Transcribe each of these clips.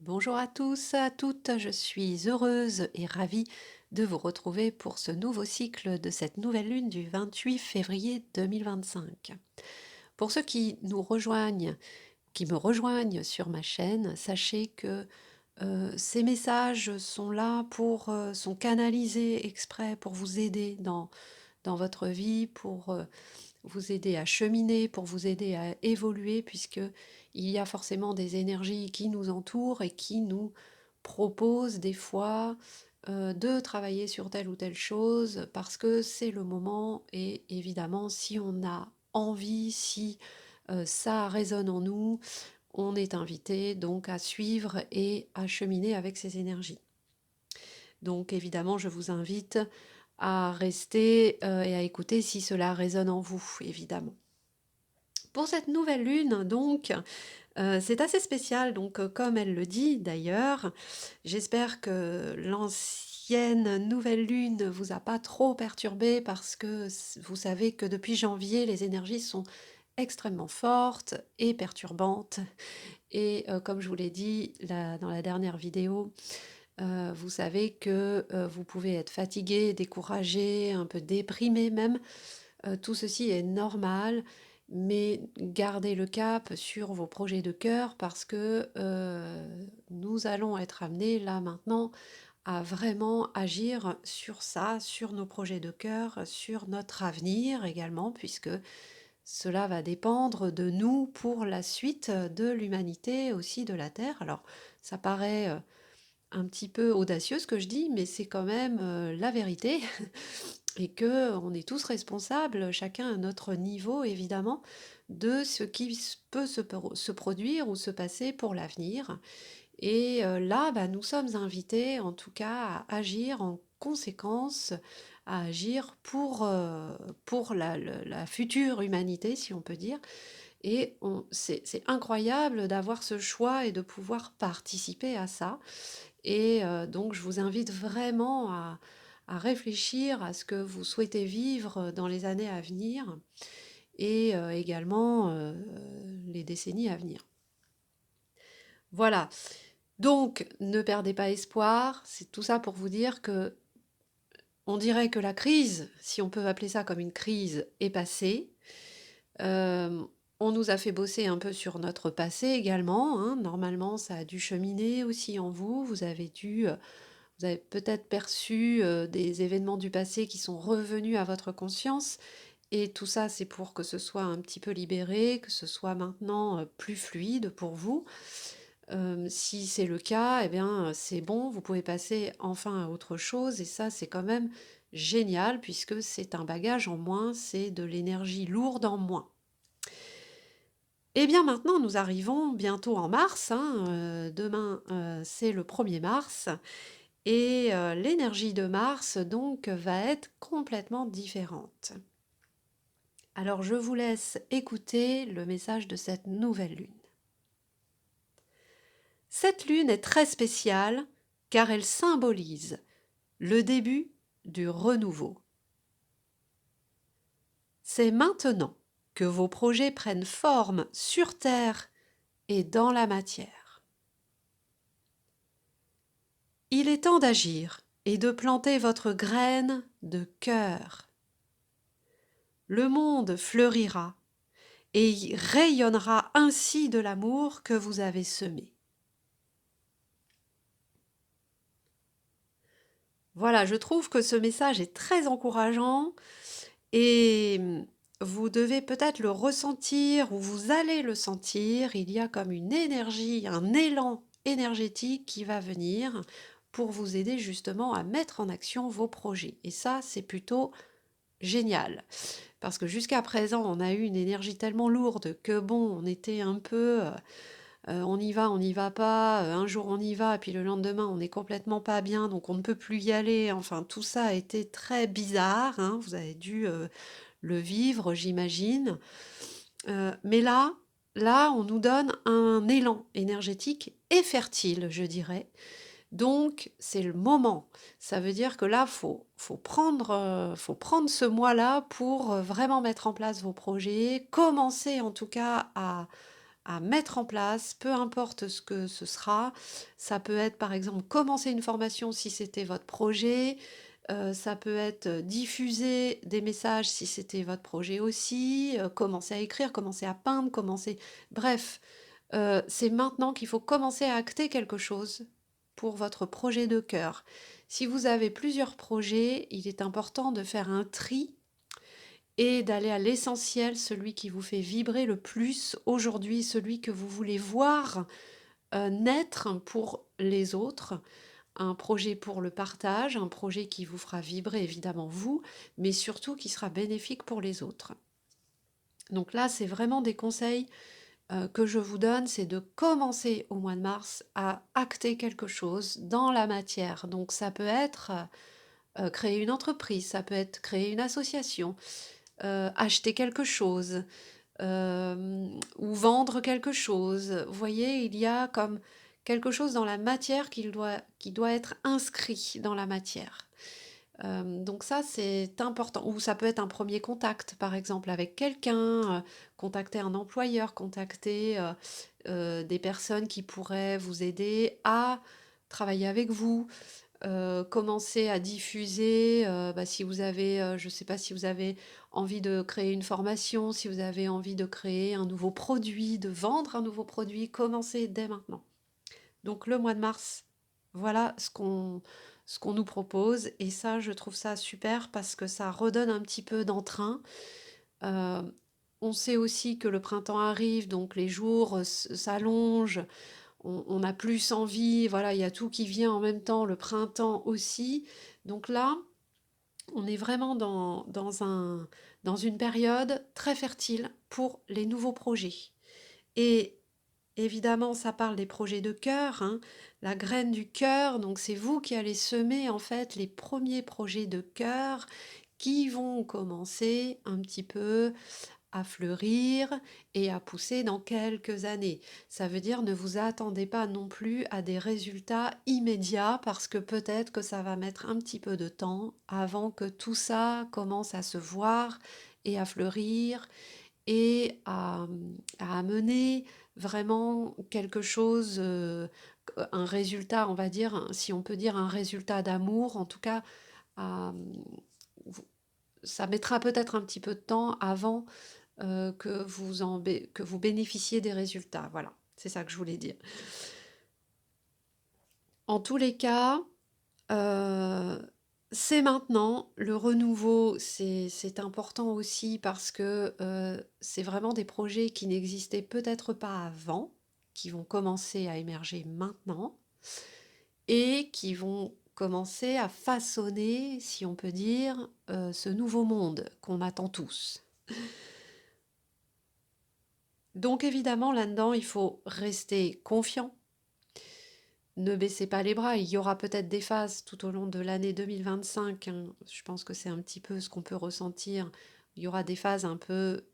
Bonjour à tous, à toutes, je suis heureuse et ravie de vous retrouver pour ce nouveau cycle de cette nouvelle lune du 28 février 2025. Pour ceux qui nous rejoignent, qui me rejoignent sur ma chaîne, sachez que ces messages sont là sont canalisés exprès pour vous aider dans votre vie, pour vous aider à cheminer, pour vous aider à évoluer, puisque il y a forcément des énergies qui nous entourent et qui nous proposent des fois de travailler sur telle ou telle chose parce que c'est le moment et évidemment si on a envie, si ça résonne en nous, on est invité donc à suivre et à cheminer avec ces énergies. Donc évidemment, je vous invite à rester et à écouter si cela résonne en vous, évidemment. Pour cette nouvelle lune, donc, c'est assez spécial, donc comme elle le dit d'ailleurs, j'espère que l'ancienne nouvelle lune ne vous a pas trop perturbé parce que vous savez que depuis janvier, les énergies sont extrêmement fortes et perturbantes. Et comme je vous l'ai dit dans la dernière vidéo, vous savez que vous pouvez être fatigué, découragé, un peu déprimé même. Tout ceci est normal, mais gardez le cap sur vos projets de cœur parce que nous allons être amenés là maintenant à vraiment agir sur ça, sur nos projets de cœur, sur notre avenir également, puisque cela va dépendre de nous pour la suite de l'humanité, aussi de la Terre. Alors, ça paraît un petit peu audacieux ce que je dis, mais c'est quand même la vérité et que on est tous responsables, chacun à notre niveau évidemment, de ce qui peut se produire ou se passer pour l'avenir. Et là, bah, nous sommes invités en tout cas à agir en conséquence, à agir pour la future humanité, si on peut dire. Et c'est incroyable d'avoir ce choix et de pouvoir participer à ça. Et donc je vous invite vraiment à réfléchir à ce que vous souhaitez vivre dans les années à venir et également les décennies à venir. Voilà, donc ne perdez pas espoir, c'est tout ça pour vous dire que on dirait que la crise, si on peut appeler ça comme une crise, est passée. Euh, on nous a fait bosser un peu sur notre passé également, hein. Normalement, ça a dû cheminer aussi en vous. Vous avez peut-être perçu des événements du passé qui sont revenus à votre conscience. Et tout ça, c'est pour que ce soit un petit peu libéré, que ce soit maintenant plus fluide pour vous. Si c'est le cas, eh bien, c'est bon, vous pouvez passer enfin à autre chose. Et ça, c'est quand même génial puisque c'est un bagage en moins, c'est de l'énergie lourde en moins. Eh bien maintenant, nous arrivons bientôt en mars, hein, demain, c'est le 1er mars, et l'énergie de Mars, donc, va être complètement différente. Alors je vous laisse écouter le message de cette nouvelle lune. Cette lune est très spéciale car elle symbolise le début du renouveau. C'est maintenant que vos projets prennent forme sur Terre et dans la matière. Il est temps d'agir et de planter votre graine de cœur. Le monde fleurira et rayonnera ainsi de l'amour que vous avez semé. Voilà, je trouve que ce message est très encourageant et vous devez peut-être le ressentir ou vous allez le sentir. Il y a comme une énergie, un élan énergétique qui va venir pour vous aider justement à mettre en action vos projets. Et ça, c'est plutôt génial. Parce que jusqu'à présent, on a eu une énergie tellement lourde que bon, on était un peu on n'y va pas, un jour on y va, et puis le lendemain on n'est complètement pas bien, donc on ne peut plus y aller. Enfin, tout ça a été très bizarre, hein. Vous avez dû le vivre, j'imagine. Mais là, on nous donne un élan énergétique et fertile, je dirais. Donc, c'est le moment. Ça veut dire que là, faut prendre ce mois-là pour vraiment mettre en place vos projets, commencer en tout cas à mettre en place, peu importe ce que ce sera. Ça peut être par exemple commencer une formation si c'était votre projet, ça peut être diffuser des messages si c'était votre projet aussi, commencer à écrire, commencer à peindre, commencer... Bref, c'est maintenant qu'il faut commencer à acter quelque chose pour votre projet de cœur. Si vous avez plusieurs projets, il est important de faire un tri et d'aller à l'essentiel, celui qui vous fait vibrer le plus aujourd'hui, celui que vous voulez voir naître pour les autres, un projet pour le partage, un projet qui vous fera vibrer évidemment vous, mais surtout qui sera bénéfique pour les autres. Donc là, c'est vraiment des conseils que je vous donne, c'est de commencer au mois de mars à acter quelque chose dans la matière. Donc ça peut être créer une entreprise, ça peut être créer une association, acheter quelque chose ou vendre quelque chose. Vous voyez, il y a comme quelque chose dans la matière qui doit être inscrit dans la matière. Donc ça, c'est important. Ou ça peut être un premier contact, par exemple, avec quelqu'un, contacter un employeur, contacter des personnes qui pourraient vous aider à travailler avec vous, commencer à diffuser, si vous avez, je ne sais pas si vous avez envie de créer une formation, si vous avez envie de créer un nouveau produit, de vendre un nouveau produit, commencez dès maintenant. Donc le mois de mars, voilà ce qu'on nous propose. Et ça, je trouve ça super parce que ça redonne un petit peu d'entrain. Euh, on sait aussi que le printemps arrive, donc les jours s'allongent, on a plus envie, voilà, il y a tout qui vient en même temps, le printemps aussi. Donc là, on est vraiment dans une période très fertile pour les nouveaux projets. Et évidemment, ça parle des projets de cœur, hein, la graine du cœur. Donc, c'est vous qui allez semer en fait les premiers projets de cœur qui vont commencer un petit peu à fleurir et à pousser dans quelques années. Ça veut dire ne vous attendez pas non plus à des résultats immédiats parce que peut-être que ça va mettre un petit peu de temps avant que tout ça commence à se voir et à fleurir et à amener vraiment quelque chose, un résultat, on va dire, si on peut dire un résultat d'amour, en tout cas, à- ça mettra peut-être un petit peu de temps avant que vous bénéficiez des résultats. Voilà, c'est ça que je voulais dire. En tous les cas, euh, c'est maintenant. Le renouveau, c'est important aussi parce que c'est vraiment des projets qui n'existaient peut-être pas avant, qui vont commencer à émerger maintenant et qui vont commencer à façonner, si on peut dire, ce nouveau monde qu'on attend tous. Donc évidemment, là-dedans, il faut rester confiant. Ne baissez pas les bras, il y aura peut-être des phases tout au long de l'année 2025, hein. Je pense que c'est un petit peu ce qu'on peut ressentir. Il y aura des phases un peu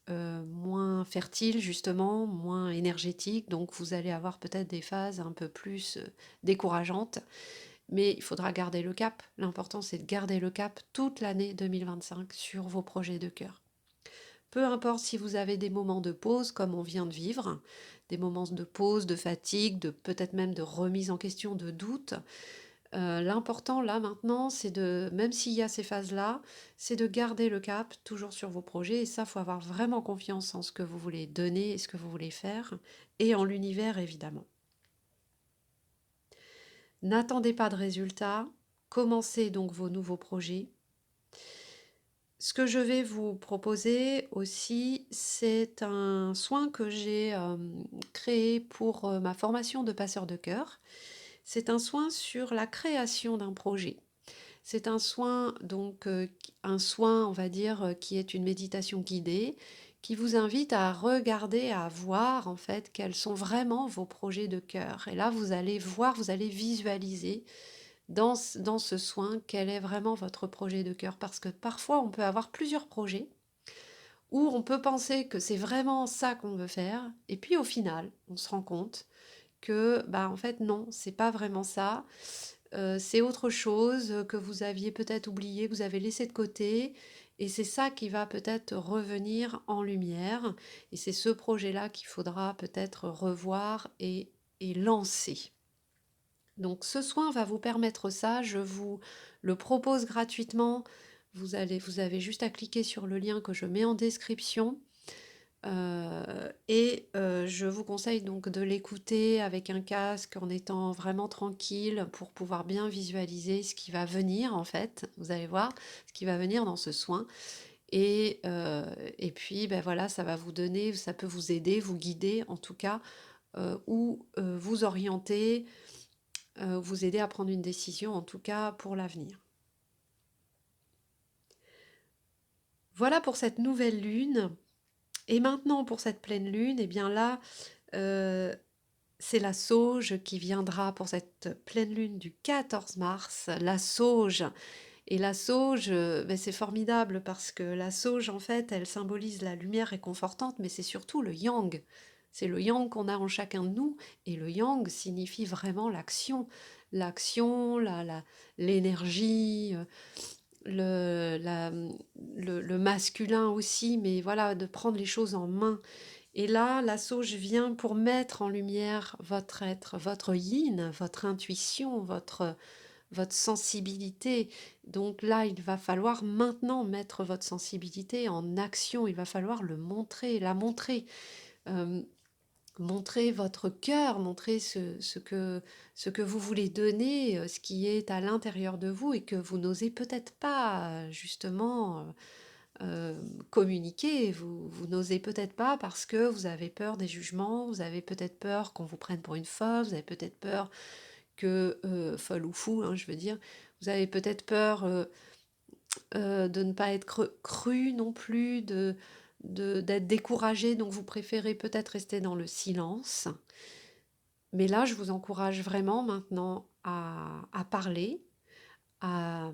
moins fertiles, justement, moins énergétiques, donc vous allez avoir peut-être des phases un peu plus décourageantes, mais il faudra garder le cap. L'important, c'est de garder le cap toute l'année 2025 sur vos projets de cœur. Peu importe si vous avez des moments de pause comme on vient de vivre, des moments de pause, de fatigue, de peut-être même de remise en question, de doute. L'important là maintenant, c'est de, même s'il y a ces phases-là, c'est de garder le cap toujours sur vos projets. Et ça, faut avoir vraiment confiance en ce que vous voulez donner et ce que vous voulez faire, et en l'univers évidemment. N'attendez pas de résultats. Commencez donc vos nouveaux projets. Ce que je vais vous proposer aussi, c'est un soin que j'ai créé pour ma formation de passeur de cœur. C'est un soin sur la création d'un projet. C'est un soin, donc, un soin, on va dire, qui est une méditation guidée, qui vous invite à regarder, à voir en fait quels sont vraiment vos projets de cœur. Et là, vous allez voir, vous allez visualiser dans ce soin quel est vraiment votre projet de cœur. Parce que parfois, on peut avoir plusieurs projets où on peut penser que c'est vraiment ça qu'on veut faire. Et puis au final, on se rend compte que, bah, en fait, non, c'est pas vraiment ça. C'est autre chose que vous aviez peut-être oublié, que vous avez laissé de côté. Et c'est ça qui va peut-être revenir en lumière. Et c'est ce projet-là qu'il faudra peut-être revoir et lancer. Donc ce soin va vous permettre ça. Je vous le propose gratuitement. Vous avez juste à cliquer sur le lien que je mets en description. Je vous conseille donc de l'écouter avec un casque en étant vraiment tranquille pour pouvoir bien visualiser ce qui va venir en fait. Vous allez voir ce qui va venir dans ce soin. Et puis ben voilà, ça va vous donner, ça peut vous aider, vous guider en tout cas, ou vous orienter, vous aider à prendre une décision en tout cas pour l'avenir. Voilà pour cette nouvelle lune. Et maintenant pour cette pleine lune, et bien là, euh, c'est la sauge qui viendra pour cette pleine lune du 14 mars, la sauge. Et la sauge, ben c'est formidable parce que la sauge, en fait, elle symbolise la lumière réconfortante, mais c'est surtout le yang. C'est le yang qu'on a en chacun de nous. Et le yang signifie vraiment l'action. L'action, l'énergie, le masculin aussi, mais voilà, de prendre les choses en main. Et là, la sauge vient pour mettre en lumière votre être, votre yin, votre intuition, votre sensibilité. Donc là, il va falloir maintenant mettre votre sensibilité en action. Il va falloir le montrer, la montrer. Euh, Montrer votre cœur, montrer ce que vous voulez donner, ce qui est à l'intérieur de vous et que vous n'osez peut-être pas justement communiquer. Vous n'osez peut-être pas parce que vous avez peur des jugements, vous avez peut-être peur qu'on vous prenne pour une folle, vous avez peut-être peur que, folle ou fou, hein, je veux dire, vous avez peut-être peur de ne pas être cru non plus, d'être découragé, donc vous préférez peut-être rester dans le silence. Mais là, je vous encourage vraiment maintenant à parler, à,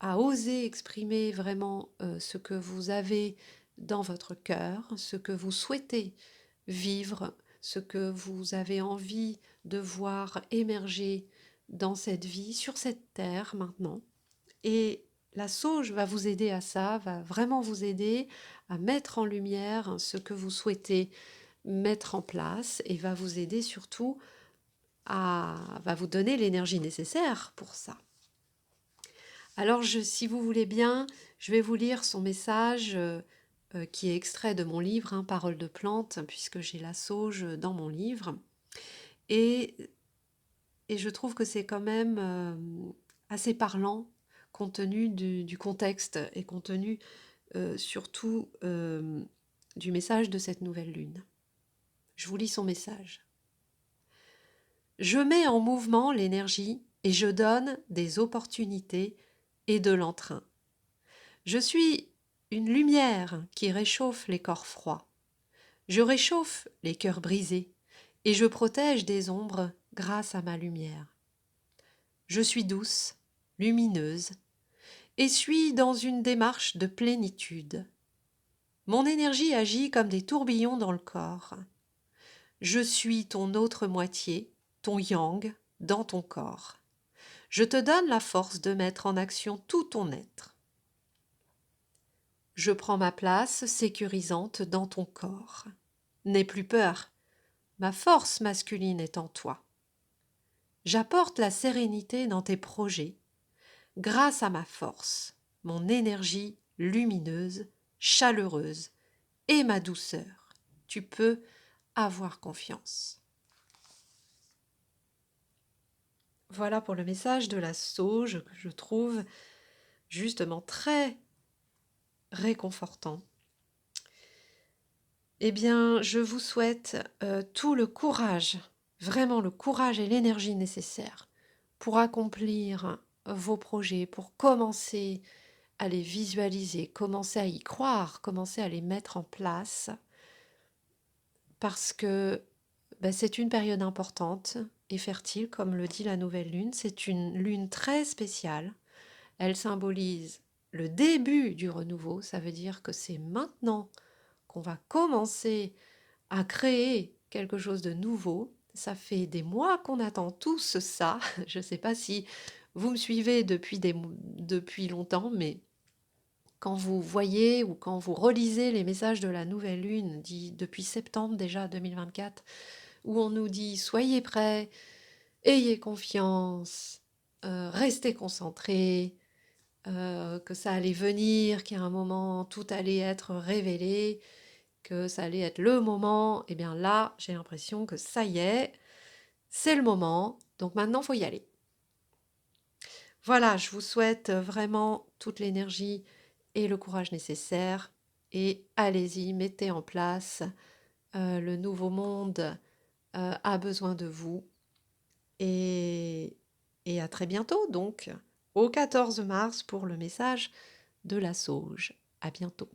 à oser exprimer vraiment ce que vous avez dans votre cœur, ce que vous souhaitez vivre, ce que vous avez envie de voir émerger dans cette vie, sur cette terre maintenant. Et la sauge va vous aider à ça, va vraiment vous aider à mettre en lumière ce que vous souhaitez mettre en place et va vous aider surtout va vous donner l'énergie nécessaire pour ça. Alors, si vous voulez bien, je vais vous lire son message qui est extrait de mon livre, hein, Paroles de plantes, puisque j'ai la sauge dans mon livre. Et, et je trouve que c'est quand même assez parlant compte tenu du contexte et compte tenu surtout du message de cette nouvelle lune. Je vous lis son message. Je mets en mouvement l'énergie et je donne des opportunités et de l'entrain. Je suis une lumière qui réchauffe les corps froids. Je réchauffe les cœurs brisés et je protège des ombres grâce à ma lumière. Je suis douce, lumineuse et suis dans une démarche de plénitude. Mon énergie agit comme des tourbillons dans le corps. Je suis ton autre moitié, ton yang, dans ton corps. Je te donne la force de mettre en action tout ton être. Je prends ma place sécurisante dans ton corps. N'aie plus peur, ma force masculine est en toi. J'apporte la sérénité dans tes projets, grâce à ma force, mon énergie lumineuse, chaleureuse et ma douceur. Tu peux avoir confiance. Voilà pour le message de la sauge que je trouve justement très réconfortant. Eh bien, je vous souhaite tout le courage, vraiment le courage et l'énergie nécessaires pour accomplir vos projets, pour commencer à les visualiser, commencer à y croire, commencer à les mettre en place, parce que ben, c'est une période importante et fertile, comme le dit la nouvelle lune. C'est une lune très spéciale. Elle symbolise le début du renouveau, ça veut dire que c'est maintenant qu'on va commencer à créer quelque chose de nouveau. Ça fait des mois qu'on attend tous ça. Je ne sais pas si vous me suivez depuis longtemps, mais quand vous voyez ou quand vous relisez les messages de la nouvelle lune, dit depuis septembre déjà 2024, où on nous dit soyez prêts, ayez confiance, restez concentrés, que ça allait venir, qu'à un moment tout allait être révélé, que ça allait être le moment, et bien là, j'ai l'impression que ça y est, c'est le moment, donc maintenant, il faut y aller. Voilà, je vous souhaite vraiment toute l'énergie et le courage nécessaires, et allez-y, mettez en place, le nouveau monde a besoin de vous, et, et à très bientôt, donc, au 14 mars pour le message de la sauge. À bientôt.